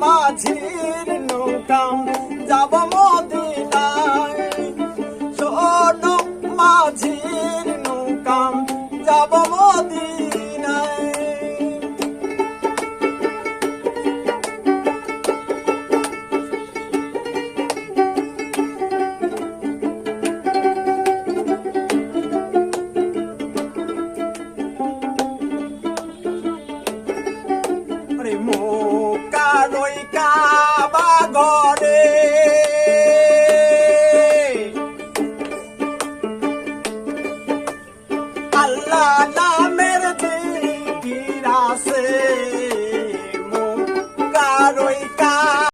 মাঝির নৌকা যাব মদিনায়, সোনম মাঝির নৌকা যাব মদিনায়। মক্কার ওই কাবা ঘরে আল্লাহ নামের জিকির আছে, মক্কার ওই